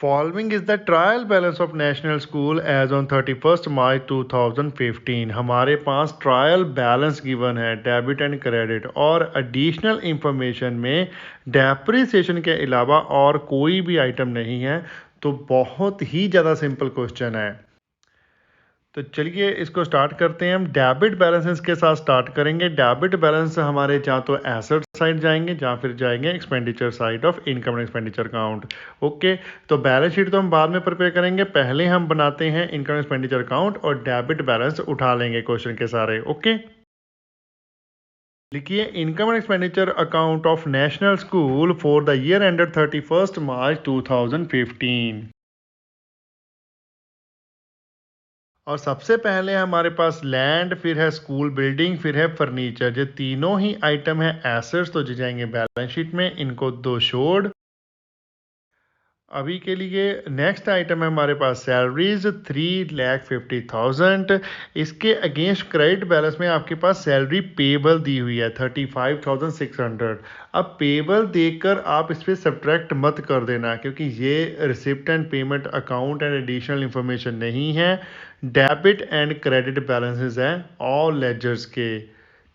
Following is the trial balance of national school as on 31 March 2015। हमारे पास ट्रायल बैलेंस गिवन है डेबिट एंड क्रेडिट और एडिशनल इंफॉर्मेशन में डेप्रिसिएशन के अलावा और कोई भी आइटम नहीं है। तो बहुत ही ज़्यादा सिंपल क्वेश्चन है। तो चलिए इसको स्टार्ट करते हैं। हम डेबिट बैलेंसेस के साथ स्टार्ट करेंगे। डेबिट बैलेंस हमारे जहाँ तो एसेट साइड जाएंगे जहाँ फिर जाएंगे expenditure side of income and expenditure account. Okay, तो बैलेंस शीट तो हम बाद में प्रिपेयर करेंगे, पहले हम बनाते हैं इनकम एक्सपेंडिचर अकाउंट और डेबिट बैलेंस उठा लेंगे क्वेश्चन के सारे। ओके, लिखिए income and expenditure account of national school for the year ended 31 March 2015। और सबसे पहले हमारे पास लैंड, फिर है स्कूल बिल्डिंग, फिर है फर्नीचर। ये तीनों ही आइटम है एसेट्स, तो जो जाएंगे बैलेंस शीट में। इनको दो छोड़ अभी के लिए। नेक्स्ट आइटम है हमारे पास सैलरीज 3,50,000। इसके अगेंस्ट क्रेडिट बैलेंस में आपके पास सैलरी पेबल दी हुई है 35,600। अब पेबल देखकर आप इस पर सब्ट्रैक्ट मत कर देना क्योंकि ये receipt and payment account and additional information नहीं है। डेबिट एंड क्रेडिट बैलेंसेस हैं ऑल लेजर्स के।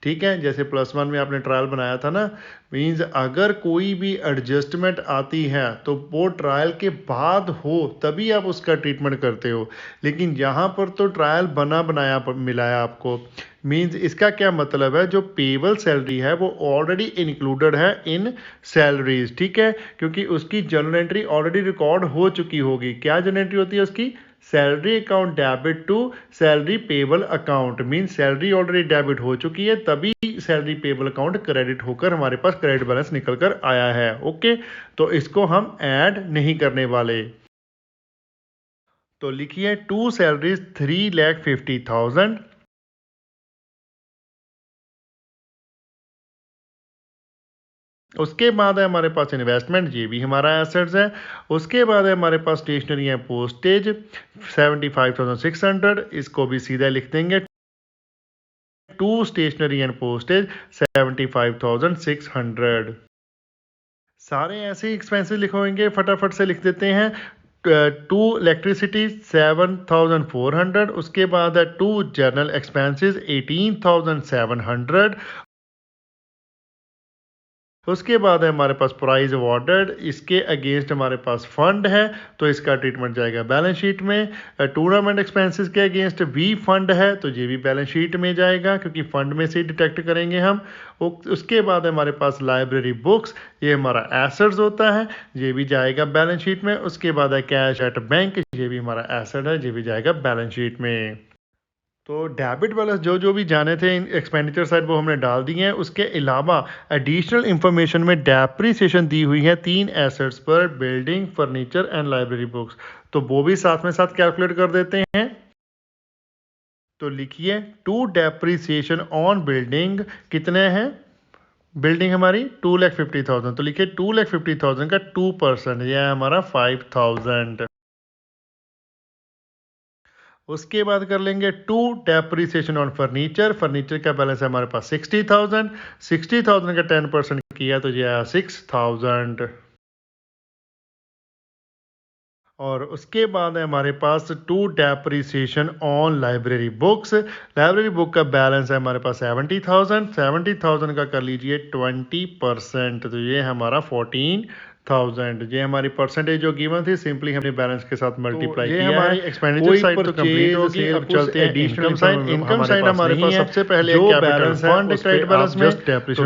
ठीक है, जैसे +1 में आपने ट्रायल बनाया था ना, मीन्स अगर कोई भी एडजस्टमेंट आती है तो वो ट्रायल के बाद हो तभी आप उसका ट्रीटमेंट करते हो, लेकिन यहाँ पर तो ट्रायल बना बनाया मिला है आपको। मीन्स इसका क्या मतलब है, जो पेबल सैलरी है वो ऑलरेडी इंक्लूडेड है इन सैलरीज, ठीक है, क्योंकि उसकी जर्नल एंट्री ऑलरेडी रिकॉर्ड हो चुकी होगी। क्या जर्नल एंट्री होती है उसकी, salary account debit to salary payable account, mean salary already debit हो चुकी है, तभी सैलरी पेबल अकाउंट क्रेडिट होकर हमारे पास क्रेडिट बैलेंस निकल कर आया है। ओके, तो इसको हम ऐड नहीं करने वाले। तो लिखिए टू सैलरीज 3,50,000, उसके बाद है हमारे पास इन्वेस्टमेंट, ये भी हमारा एसेट्स है। उसके बाद है हमारे पास स्टेशनरी एंड पोस्टेज 75,600, इसको भी सीधा लिख देंगे टू स्टेशनरी एंड पोस्टेज 75,600। सारे ऐसे ही एक्सपेंसेस लिखोगे, फटाफट से लिख देते हैं। टू इलेक्ट्रिसिटी 7,400, उसके बाद है टू जनरल एक्सपेंसेस 18,700, उसके बाद है हमारे पास प्राइज अवार्डेड, इसके अगेंस्ट हमारे पास फंड है तो इसका ट्रीटमेंट जाएगा बैलेंस शीट में। टूर्नामेंट एक्सपेंसेस के अगेंस्ट भी फंड है तो ये भी बैलेंस शीट में जाएगा, क्योंकि फंड में से डिटेक्ट करेंगे हम। उसके बाद हमारे पास लाइब्रेरी बुक्स, ये हमारा एसेट्स होता है, ये भी जाएगा बैलेंस शीट में। उसके बाद है कैश एट बैंक, ये भी हमारा एसेट है, ये भी जाएगा बैलेंस शीट में। तो डेबिट बैलेंस जो जो भी जाने थे इन एक्सपेंडिचर साइड वो हमने डाल दिए हैं। उसके अलावा एडिशनल इंफॉर्मेशन में डेप्रीसिएशन दी हुई है 3 एसेट्स पर, building, furniture and library books, तो वो भी साथ में साथ कैलकुलेट कर देते हैं। तो लिखिए टू डेप्रीसिएशन ऑन बिल्डिंग कितने हैं, बिल्डिंग हमारी 2,50,000, तो लिखिए 2,50,000 का 2%, यह है हमारा 5,000। उसके बाद कर लेंगे to depreciation on furniture, furniture का बैलेंस है हमारे पास 60,000, 60,000 का 10% किया तो ये आया 6,000। और उसके बाद है हमारे पास to depreciation on library books, library book का बैलेंस है हमारे पास 70,000, 70,000 का कर लीजिए 20%, तो ये हमारा 14,000। ये हमारी परसेंटेज जो गिवन थी सिंपली हमने बैलेंस के साथ मल्टीप्लाई किया हमारी एक्सपेंडिचर साइड तो कंप्लीट होगी। अब चलते हैं एडिशनल साइड। इनकम साइड हमारे पास सबसे पहले जो बैलेंस है फंड क्रेडिट बैलेंस में, तो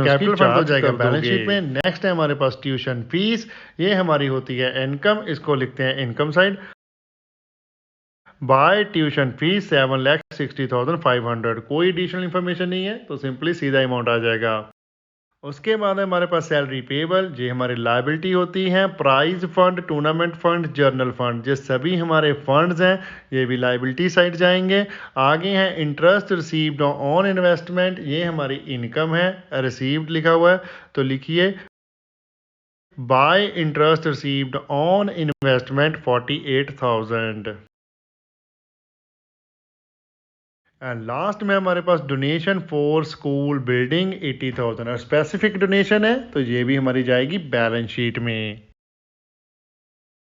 कैपिटल फंड हो जाएगा बैलेंस शीट में। नेक्स्ट है हमारे पास ट्यूशन फीस, ये हमारी होती है इनकम, इसको लिखते हैं income side. By tuition fees 7,60,500, कोई एडिशनल इंफॉर्मेशन नहीं है तो सिंपली सीधा अमाउंट आ जाएगा। उसके बाद है हमारे पास सैलरी पेबल, ये हमारी लायबिलिटी होती है। Prize fund, tournament fund, general fund, ये सभी हमारे फंड्स हैं, ये भी लायबिलिटी साइड जाएंगे। आगे हैं इंटरेस्ट रिसीव्ड ऑन इन्वेस्टमेंट, ये हमारी इनकम है, रिसीव्ड लिखा हुआ है तो लिखिए by interest received on investment 48,000। And last में हमारे पास डोनेशन फॉर स्कूल बिल्डिंग 80,000, और स्पेसिफिक डोनेशन है तो ये भी हमारी जाएगी बैलेंस शीट में।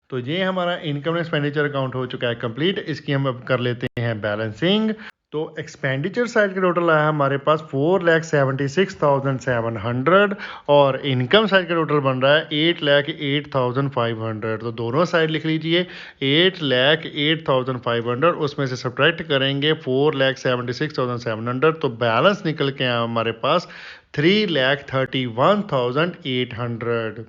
तो ये हमारा इनकम एक्सपेंडिचर अकाउंट हो चुका है कंप्लीट। इसकी हम अब कर लेते हैं बैलेंसिंग। तो एक्सपेंडिचर साइड का टोटल आया हमारे पास 4,76,700, और इनकम साइड का टोटल बन रहा है 8,08,500। तो दोनों साइड लिख लीजिए 8,08,500, उसमें से सब्ट्रैक्ट करेंगे 4,76,700, तो बैलेंस निकल के आया हमारे पास 3,31,800।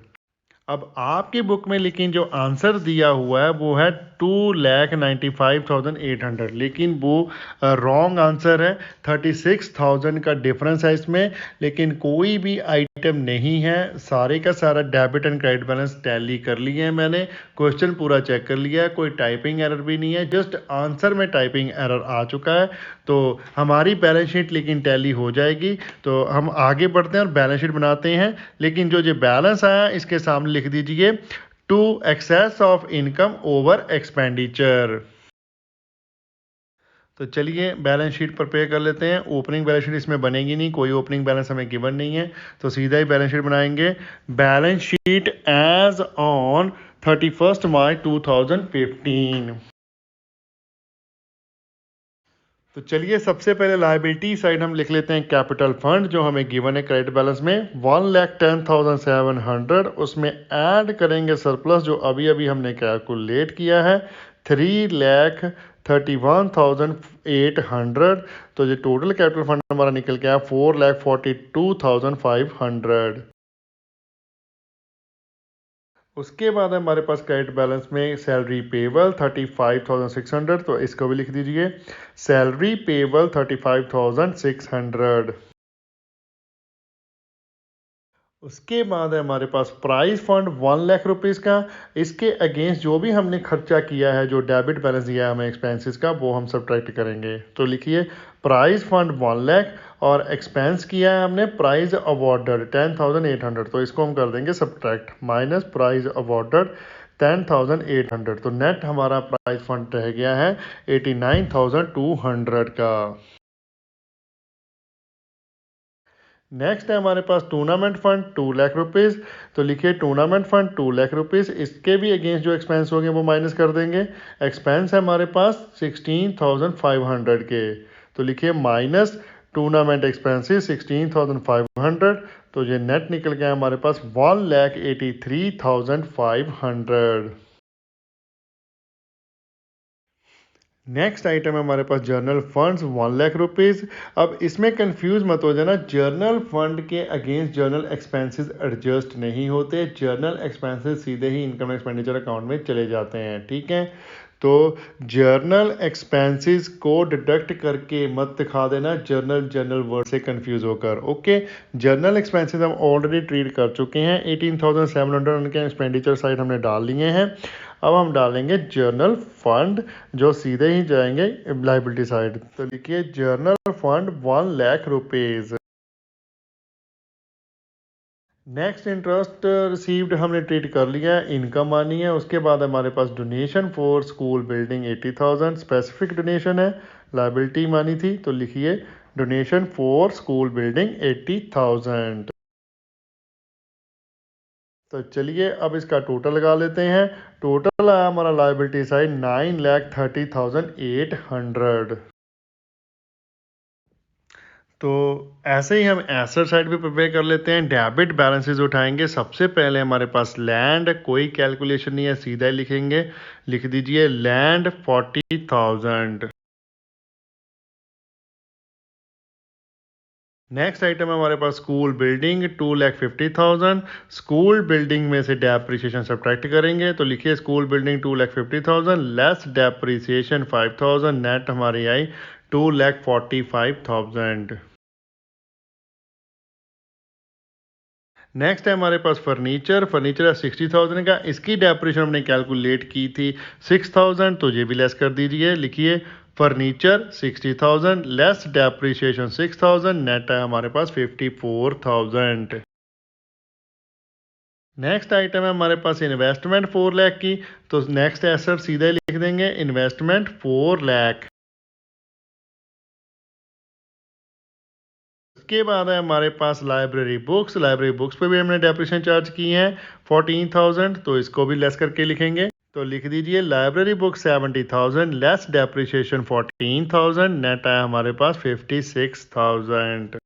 अब आपकी बुक में लेकिन जो आंसर दिया हुआ है वो है 2,95,800, लेकिन वो रॉन्ग आंसर है। 36,000 का डिफरेंस है इसमें, लेकिन कोई भी आइटम नहीं है, सारे का सारा debit and credit balance tally कर लिए हैं मैंने, क्वेश्चन पूरा चेक कर लिया है, कोई टाइपिंग एरर भी नहीं है, जस्ट आंसर में टाइपिंग एरर आ चुका है। तो हमारी बैलेंस शीट लेकिन टैली हो जाएगी। तो हम आगे बढ़ते हैं और बैलेंस शीट बनाते हैं, लेकिन जो बैलेंस आया इसके सामने लिख दीजिए to excess of income over expenditure. तो चलिए बैलेंस शीट प्रिपेयर कर लेते हैं। ओपनिंग बैलेंस शीट इसमें बनेगी नहीं, कोई ओपनिंग बैलेंस हमें गिवन नहीं है, तो सीधा ही बैलेंस शीट बनाएंगे। Balance sheet as on 31 March 2015। तो चलिए सबसे पहले लायबिलिटी साइड हम लिख लेते हैं कैपिटल फंड जो हमें गिवन है क्रेडिट बैलेंस में 1,10,700, उसमें ऐड करेंगे सरप्लस जो अभी अभी हमने कैलकुलेट किया है 3,31,800। तो ये टोटल कैपिटल फंड हमारा निकल के आया 4,42,500। उसके बाद हमारे पास क्रेडिट बैलेंस में सैलरी पेबल 35,600, तो इसको भी लिख दीजिए सैलरी पेबल 35,600। उसके बाद है हमारे पास प्राइस फंड 1,00,000 रुपीज़ का। इसके अगेंस्ट जो भी हमने खर्चा किया है, जो डेबिट बैलेंस दिया है हमें एक्सपेंसेस का, वो हम सब्ट्रैक्ट करेंगे। तो लिखिए प्राइस फंड 1,00,000 और एक्सपेंस किया है हमने प्राइज अवॉर्डेड 10,800, तो इसको हम कर देंगे सब्ट्रैक्ट माइनस प्राइज अवॉर्डेड 10,800। तो नेट हमारा प्राइस फंड रह गया है 89,200 का। नेक्स्ट है हमारे पास टूर्नामेंट फंड 2,00,000 रुपीज़। तो लिखिए टूर्नामेंट फंड 2,00,000 रुपीज़, इसके भी अगेंस्ट जो एक्सपेंस होंगे वो माइनस कर देंगे। एक्सपेंस है हमारे पास 16,500 के, तो लिखिए माइनस टूर्नामेंट एक्सपेंसेस 16,500। तो ये नेट निकल गया हमारे पास 1,83,500। नेक्स्ट आइटम है हमारे पास जर्नल फंड्स 1,00,000 रुपीज़। अब इसमें कंफ्यूज मत हो जाना, जर्नल फंड के अगेंस्ट जर्नल एक्सपेंसेस एडजस्ट नहीं होते, जर्नल एक्सपेंसेस सीधे ही इनकम एक्सपेंडिचर अकाउंट में चले जाते हैं, ठीक है। तो जर्नल एक्सपेंसेस को डिडक्ट करके मत दिखा देना जर्नल वर्ड से कंफ्यूज होकर, ओके। जर्नल एक्सपेंसेस हम ऑलरेडी ट्रीट कर चुके हैं, 18,700 उनके एक्सपेंडिचर साइड हमने डाल लिए हैं। अब हम डालेंगे जर्नल फंड जो सीधे ही जाएंगे लाइबिलिटी साइड। तो लिखिए general fund 1,00,000 rupees. Next interest received हमने ट्रीट कर लिया है, इनकम आनी है। उसके बाद हमारे पास donation for school building 80,000 specific donation है, लाइबिलिटी मानी थी। तो लिखिए डोनेशन फॉर स्कूल बिल्डिंग 80,000। तो चलिए अब इसका टोटल लगा लेते हैं। टोटल आया हमारा लाइबिलिटी साइड 9,30,800। तो ऐसे ही हम एसेट साइड भी प्रिपेयर कर लेते हैं। डेबिट बैलेंसेस उठाएंगे। सबसे पहले हमारे पास लैंड, कोई कैलकुलेशन नहीं है, सीधा ही लिखेंगे। लिख दीजिए लैंड 40,000। नेक्स्ट आइटम है हमारे पास स्कूल बिल्डिंग 2,50,000। स्कूल बिल्डिंग में से डेप्रिसिएशन सब्ट्रैक्ट करेंगे। तो लिखिए school building 2,50,000 less depreciation 5,000, net हमारी आई 2,45,000। नेक्स्ट है हमारे पास फर्नीचर है 60,000 का। इसकी डेप्रिसिएशन हमने कैलकुलेट की थी 6,000, तो ये भी लेस कर दीजिए। लिखिए फर्नीचर 60,000 लेस डेप्रिसिएशन 6,000, नेट है हमारे पास 54,000। नेक्स्ट आइटम है हमारे पास इन्वेस्टमेंट 4,00,000 की। तो नेक्स्ट एसेट सीधे लिख देंगे इन्वेस्टमेंट 4,00,000। उसके बाद है हमारे पास लाइब्रेरी बुक्स पे भी हमने डेप्रिसिएशन चार्ज की है 14,000, तो इसको भी लेस करके लिखेंगे। तो लिख दीजिए library book 70,000 less depreciation 14,000, net आया हमारे पास 56,000।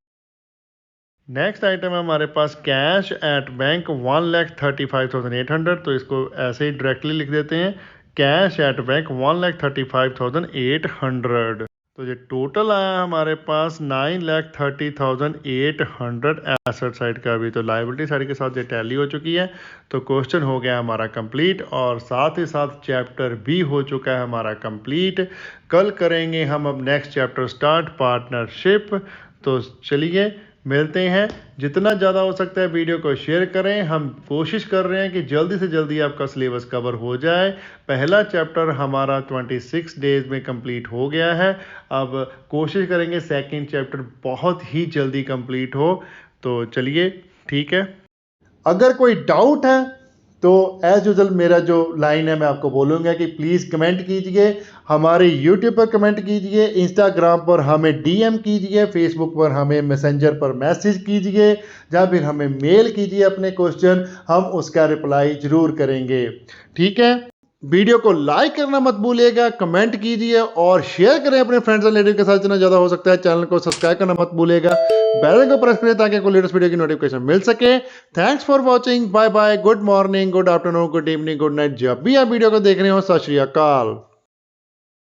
नेक्स्ट आइटम है हमारे पास कैश एट बैंक 1,35,800, तो इसको ऐसे ही डायरेक्टली लिख देते हैं कैश एट बैंक 1,35,800। तो ये टोटल आया हमारे पास 9,30,800 एसेट साइड का भी। तो लाइबिलिटी साइड के साथ ये टैली हो चुकी है। तो क्वेश्चन हो गया हमारा कंप्लीट और साथ ही साथ चैप्टर भी हो चुका है हमारा कंप्लीट। कल करेंगे हम अब नेक्स्ट चैप्टर स्टार्ट पार्टनरशिप। तो चलिए मिलते हैं। जितना ज़्यादा हो सकता है वीडियो को शेयर करें। हम कोशिश कर रहे हैं कि जल्दी से जल्दी आपका सिलेबस कवर हो जाए। पहला चैप्टर हमारा 26 डेज में कंप्लीट हो गया है। अब कोशिश करेंगे सेकंड चैप्टर बहुत ही जल्दी कंप्लीट हो। तो चलिए ठीक है। अगर कोई डाउट है तो एज यूजल मेरा जो लाइन है मैं आपको बोलूँगा कि प्लीज़ कमेंट कीजिए, हमारे यूट्यूब पर कमेंट कीजिए, इंस्टाग्राम पर हमें डीएम कीजिए, फेसबुक पर हमें मैसेंजर पर मैसेज कीजिए, या फिर हमें मेल कीजिए अपने क्वेश्चन, हम उसका रिप्लाई ज़रूर करेंगे। ठीक है। वीडियो को लाइक करना मत भूलिएगा, कमेंट कीजिए और शेयर करें अपने फ्रेंड्स एंड रिलेटिव के साथ जितना ज़्यादा हो सकता है। चैनल को सब्सक्राइब करना मत भूलिएगा, बेल आइकन को प्रेस करें ताकि कोई लेटेस्ट वीडियो की नोटिफिकेशन मिल सके। Thanks for watching, bye bye, good morning, good afternoon, good evening, good night, जब भी आप वीडियो को देख रहे हो। सत श्री अकाल।